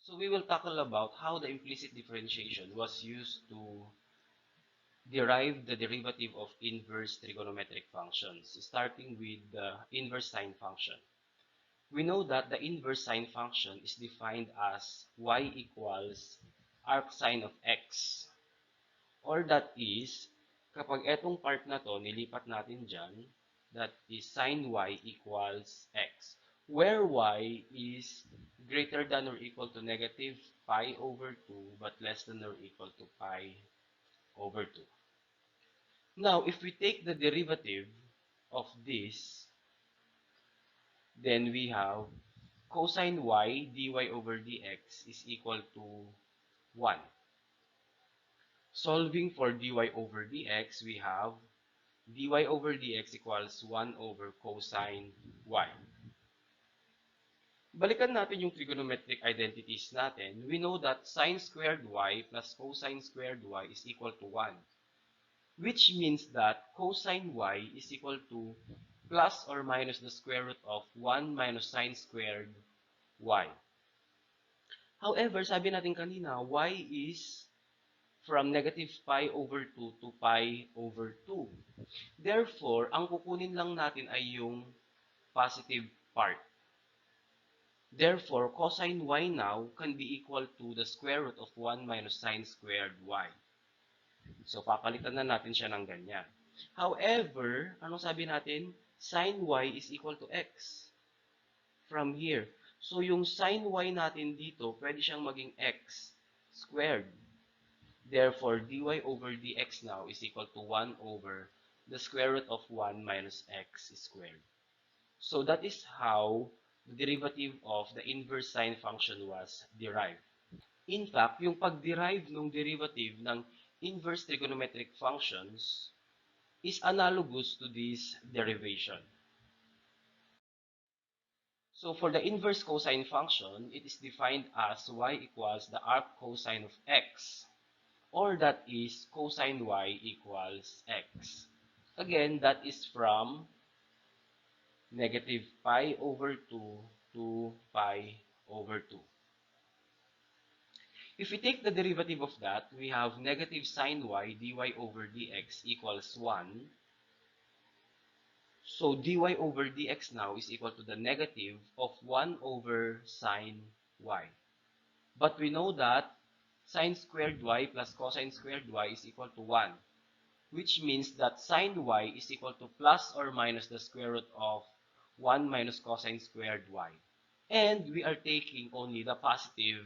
So we will tackle about how the implicit differentiation was used to derive the derivative of inverse trigonometric functions, starting with the inverse sine function. We know that the inverse sine function is defined as y equals arcsine of x. Or that is, kapag etong part na to, nilipat natin dyan, that is sine y equals x. Where y is greater than or equal to negative pi over 2 but less than or equal to pi over 2. Now, if we take the derivative of this, then we have cosine y dy over dx is equal to 1. Solving for dy over dx, we have dy over dx equals 1 over cosine y. Balikan natin yung trigonometric identities natin. We know that sine squared y plus cosine squared y is equal to 1. Which means that cosine y is equal to plus or minus the square root of 1 minus sine squared y. However, sabi natin kanina, y is from negative pi over 2 to pi over 2. Therefore, ang kukunin lang natin ay yung positive part. Therefore, cosine y now can be equal to the square root of 1 minus sine squared y. So, papalitan na natin siya ng ganyan. However, anong sabi natin? Sin y is equal to x from here. So, yung sin y natin dito, pwede siyang maging x squared. Therefore, dy over dx now is equal to 1 over the square root of 1 minus x squared. So, that is how the derivative of the inverse sine function was derived. In fact, yung pag-derive ng derivative ng inverse trigonometric functions is analogous to this derivation. So for the inverse cosine function, it is defined as y equals the arc cosine of x, or that is cosine y equals x. Again, that is from negative pi over 2 to pi over 2. If we take the derivative of that, we have negative sine y dy over dx equals 1. So dy over dx now is equal to the negative of 1 over sine y. But we know that sine squared y plus cosine squared y is equal to 1, which means that sine y is equal to plus or minus the square root of 1 minus cosine squared y. And we are taking only the positive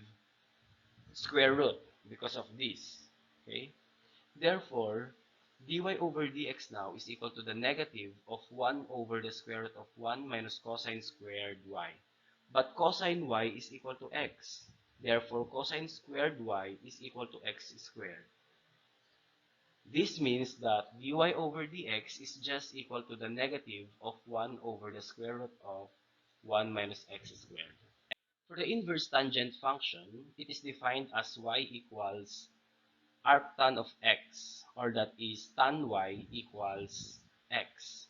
square root because of this. Okay? Therefore, dy over dx now is equal to the negative of 1 over the square root of 1 minus cosine squared y. But cosine y is equal to x. Therefore, cosine squared y is equal to x squared. This means that dy over dx is just equal to the negative of 1 over the square root of 1 minus x squared. For the inverse tangent function, it is defined as y equals arctan of x, or that is tan y equals x.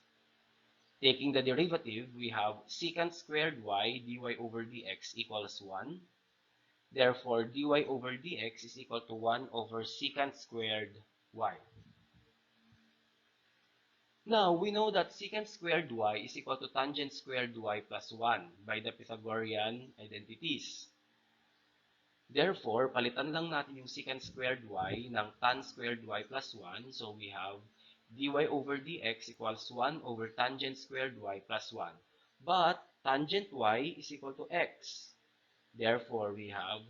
Taking the derivative, we have secant squared y dy over dx equals 1. Therefore, dy over dx is equal to 1 over secant squared y. Now, we know that secant squared y is equal to tangent squared y plus 1 by the Pythagorean identities. Therefore, palitan lang natin yung secant squared y ng tan squared y plus 1. So, we have dy over dx equals 1 over tangent squared y plus 1. But, tangent y is equal to x. Therefore, we have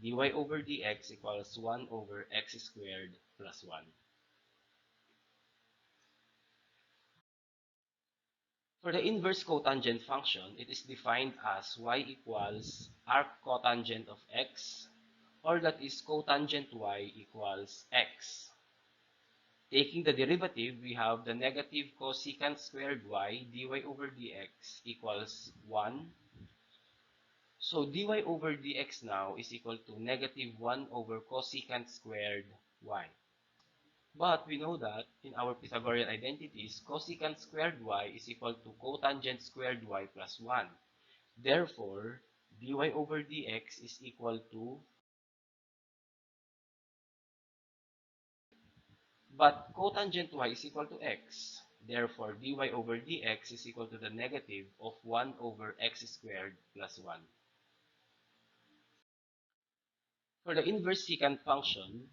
dy over dx equals 1 over x squared plus 1. For the inverse cotangent function, it is defined as y equals arc cotangent of x, or that is cotangent y equals x. Taking the derivative, we have the negative cosecant squared y dy over dx equals 1. So dy over dx now is equal to negative 1 over cosecant squared y. But we know that in our Pythagorean identities, cosecant squared y is equal to cotangent squared y plus 1. Therefore, dy over dx is equal to, but cotangent y is equal to x. Therefore, dy over dx is equal to the negative of 1 over x squared plus 1. For the inverse secant function,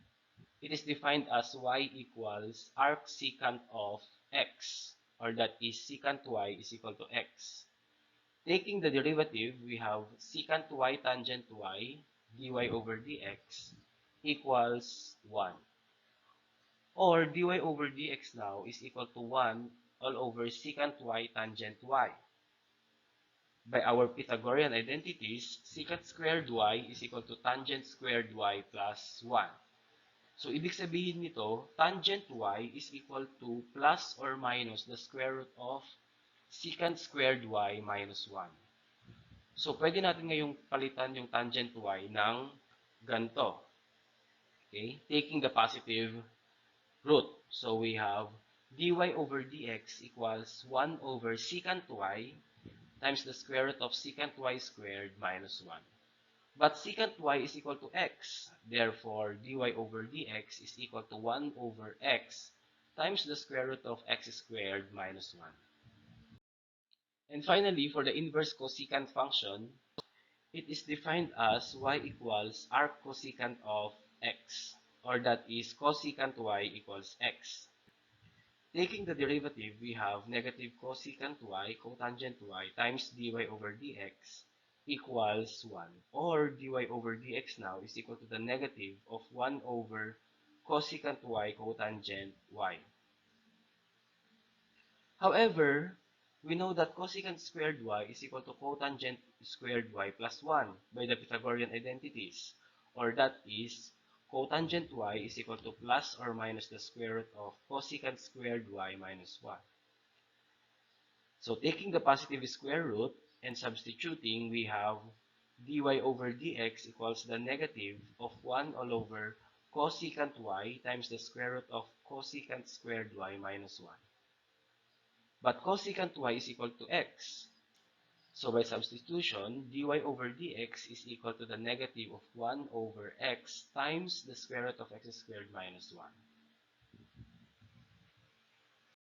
it is defined as y equals arcsecant of x, or that is secant y is equal to x. Taking the derivative, we have secant y tangent y dy over dx equals 1. Or dy over dx now is equal to 1 all over secant y tangent y. By our Pythagorean identities, secant squared y is equal to tangent squared y plus 1. So, ibig sabihin nito, tangent y is equal to plus or minus the square root of secant squared y minus 1. So, pwede natin ngayong palitan yung tangent y ng ganito. Okay? Taking the positive root. So, we have dy over dx equals 1 over secant y times the square root of secant y squared minus 1. But secant y is equal to x. Therefore, dy over dx is equal to 1 over x times the square root of x squared minus 1. And finally, for the inverse cosecant function, it is defined as y equals arc cosecant of x, or that is cosecant y equals x. Taking the derivative, we have negative cosecant y cotangent y times dy over dx equals 1. Or dy over dx now is equal to the negative of 1 over cosecant y cotangent y. However, we know that cosecant squared y is equal to cotangent squared y plus 1 by the Pythagorean identities, or that is cotangent y is equal to plus or minus the square root of cosecant squared y minus 1. So taking the positive square root and substituting, we have dy over dx equals the negative of 1 all over cosecant y times the square root of cosecant squared y minus 1. But cosecant y is equal to x. So by substitution, dy over dx is equal to the negative of 1 over x times the square root of x squared minus 1.